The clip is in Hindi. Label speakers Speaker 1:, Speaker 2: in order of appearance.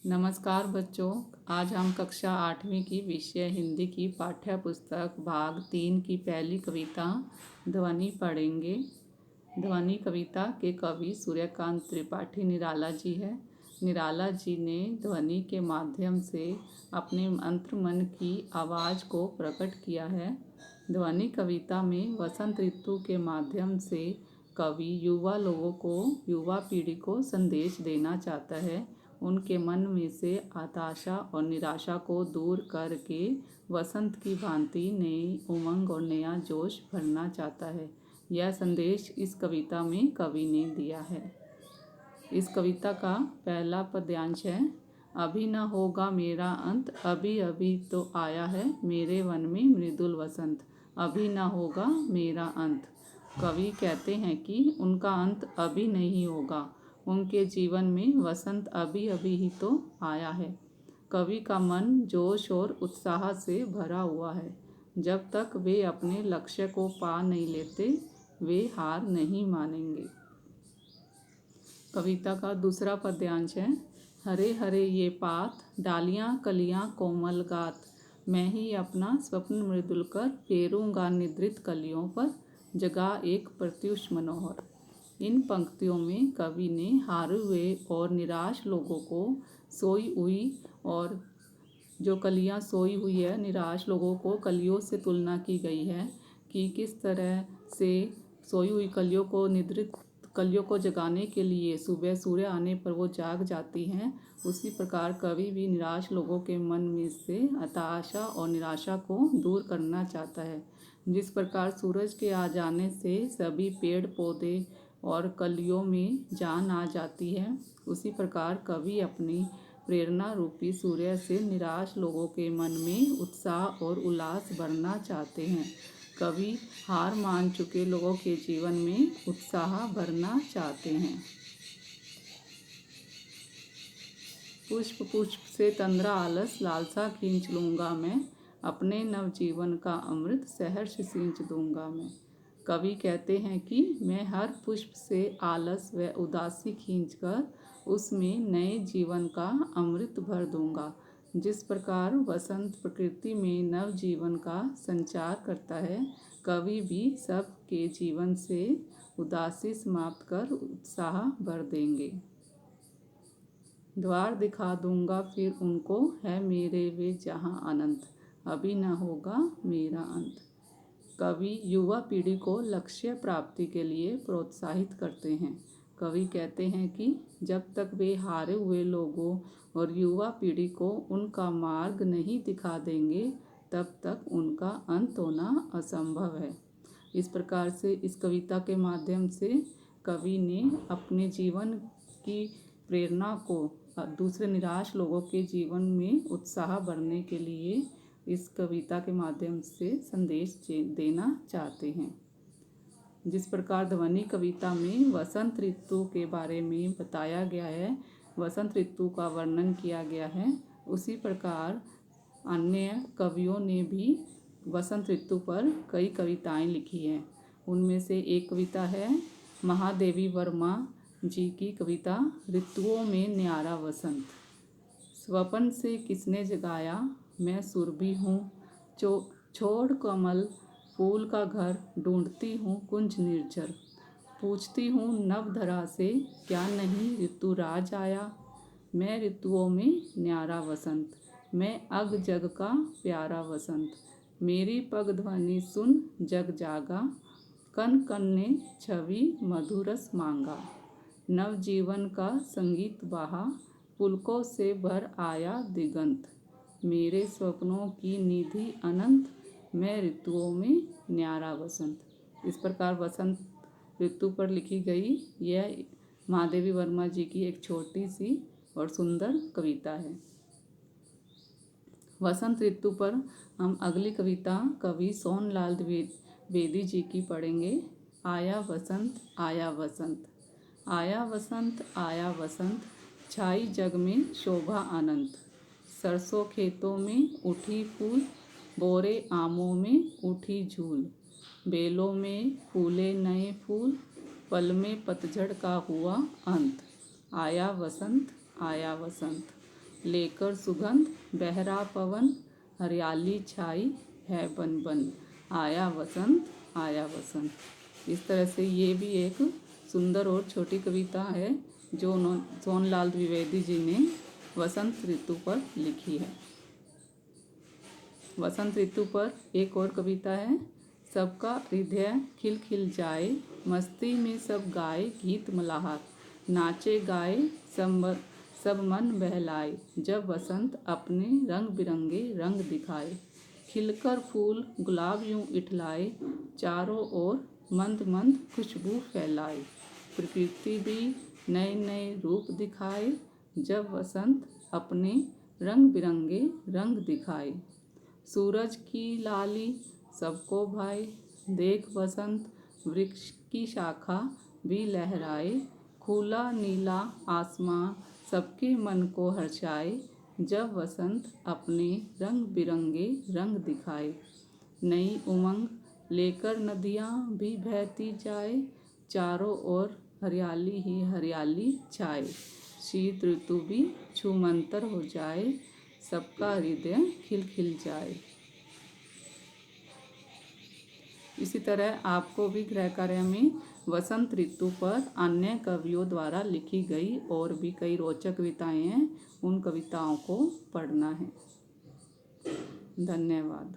Speaker 1: नमस्कार बच्चों। आज हम कक्षा 8वीं की विषय हिंदी की पाठ्य पुस्तक भाग 3 की पहली कविता ध्वनि पढ़ेंगे। ध्वनि कविता के कवि सूर्यकांत त्रिपाठी निराला जी है। निराला जी ने ध्वनि के माध्यम से अपने अंतर्मन की आवाज़ को प्रकट किया है। ध्वनि कविता में वसंत ऋतु के माध्यम से कवि युवा पीढ़ी को संदेश देना चाहता है। उनके मन में से हताशा और निराशा को दूर करके वसंत की भांति नई उमंग और नया जोश भरना चाहता है। यह संदेश इस कविता में कवि ने दिया है। इस कविता का पहला पद्यांश है, अभी न होगा मेरा अंत, अभी अभी तो आया है मेरे वन में मृदुल वसंत। अभी न होगा मेरा अंत। कवि कहते हैं कि उनका अंत अभी नहीं होगा। उनके जीवन में वसंत अभी अभी ही तो आया है। कवि का मन जोश और उत्साह से भरा हुआ है। जब तक वे अपने लक्ष्य को पा नहीं लेते, वे हार नहीं मानेंगे। कविता का दूसरा पद्यांश है, हरे हरे ये पात, डालियाँ कलियाँ कोमल गात, मैं ही अपना स्वप्न मृदुल कर फेरूंगा निद्रित कलियों पर, जगा एक प्रत्युष मनोहर। इन पंक्तियों में कवि ने हारे हुए और निराश लोगों को सोई हुई और जो कलियां सोई हुई है, निराश लोगों को कलियों से तुलना की गई है कि किस तरह से सोई हुई कलियों को निद्रित कलियों को जगाने के लिए सुबह सूर्य आने पर वो जाग जाती हैं। उसी प्रकार कवि भी निराश लोगों के मन में से हताशा और निराशा को दूर करना चाहता है। जिस प्रकार सूरज के आ जाने से सभी पेड़ पौधे और कलियों में जान आ जाती है, उसी प्रकार कवि अपनी प्रेरणा रूपी सूर्य से निराश लोगों के मन में उत्साह और उल्लास भरना चाहते हैं। कवि हार मान चुके लोगों के जीवन में उत्साह भरना चाहते हैं। पुष्प पुष्प से तंद्रा आलस, लालसा खींच लूँगा मैं, अपने नवजीवन का अमृत सहर्ष सींच दूँगा मैं। कवि कहते हैं कि मैं हर पुष्प से आलस व उदासी खींचकर उसमें नए जीवन का अमृत भर दूँगा। जिस प्रकार वसंत प्रकृति में नव जीवन का संचार करता है, कवि भी सबके जीवन से उदासी समाप्त कर उत्साह भर देंगे। द्वार दिखा दूंगा फिर उनको, है मेरे वे जहाँ अनंत, अभी न होगा मेरा अंत। कवि युवा पीढ़ी को लक्ष्य प्राप्ति के लिए प्रोत्साहित करते हैं। कवि कहते हैं कि जब तक वे हारे हुए लोगों और युवा पीढ़ी को उनका मार्ग नहीं दिखा देंगे, तब तक उनका अंत होना असंभव है। इस प्रकार से इस कविता के माध्यम से कवि ने अपने जीवन की प्रेरणा को दूसरे निराश लोगों के जीवन में उत्साह भरने के लिए इस कविता के माध्यम से संदेश देना चाहते हैं। जिस प्रकार ध्वनि कविता में वसंत ऋतु के बारे में बताया गया है, वसंत ऋतु का वर्णन किया गया है, उसी प्रकार अन्य कवियों ने भी वसंत ऋतु पर कई कविताएं लिखी हैं। उनमें से एक कविता है महादेवी वर्मा जी की कविता ऋतुओं में न्यारा वसंत। स्वप्न से किसने जगाया, मैं सुरभि हूँ, छोड़ कमल फूल का घर, ढूंढती हूँ कुंज निर्झर, पूछती हूँ नवधरा से, क्या नहीं ऋतुराज आया। मैं ऋतुओं में न्यारा वसंत, मैं अग जग का प्यारा वसंत, मेरी पग ध्वनि सुन जग जागा, कन कन ने छवि मधुरस मांगा। नवजीवन का संगीत बहा, पुलकों से भर आया दिगंत, मेरे स्वप्नों की निधि अनंत, मैं ऋतुओं में न्यारा वसंत। इस प्रकार वसंत ऋतु पर लिखी गई यह महादेवी वर्मा जी की एक छोटी सी और सुंदर कविता है। वसंत ऋतु पर हम अगली कविता कवि सोनलाल द्विवेदी जी की पढ़ेंगे। आया वसंत आया वसंत, आया वसंत आया वसंत, छाई जग में शोभा अनंत, सरसों खेतों में उठी फूल, बोरे आमों में उठी झूल, बेलों में फूले नए फूल, पल में पतझड़ का हुआ अंत। आया वसंत आया वसंत, लेकर सुगंध बहरा पवन, हरियाली छाई है बन बन, आया वसंत आया वसंत। इस तरह से ये भी एक सुंदर और छोटी कविता है जो सोनलाल द्विवेदी जी ने वसंत ऋतु पर लिखी है। वसंत ऋतु पर एक और कविता है। सबका हृदय खिल खिल जाए, मस्ती में सब गाए गीत मल्हार, नाचे गाए सब मन बहलाए, जब वसंत अपने रंग बिरंगे रंग दिखाए। खिलकर फूल गुलाब यूं इठलाए, चारों ओर मंद मंद खुशबू फैलाए। प्रकृति भी नए नए रूप दिखाए, जब वसंत अपने रंग बिरंगे रंग दिखाए। सूरज की लाली सबको भाए, देख वसंत वृक्ष की शाखा भी लहराए। खुला नीला आसमां सबके मन को हर्षाए, जब वसंत अपने रंग बिरंगे रंग दिखाए। नई उमंग लेकर नदियाँ भी बहती जाए, चारों ओर हरियाली ही हरियाली छाए। शीत ऋतु भी छूमंतर हो जाए, सबका हृदय खिल खिल जाए। इसी तरह आपको भी गृह कार्य में वसंत ऋतु पर अन्य कवियों द्वारा लिखी गई और भी कई रोचक कविताएं हैं, उन कविताओं को पढ़ना है। धन्यवाद।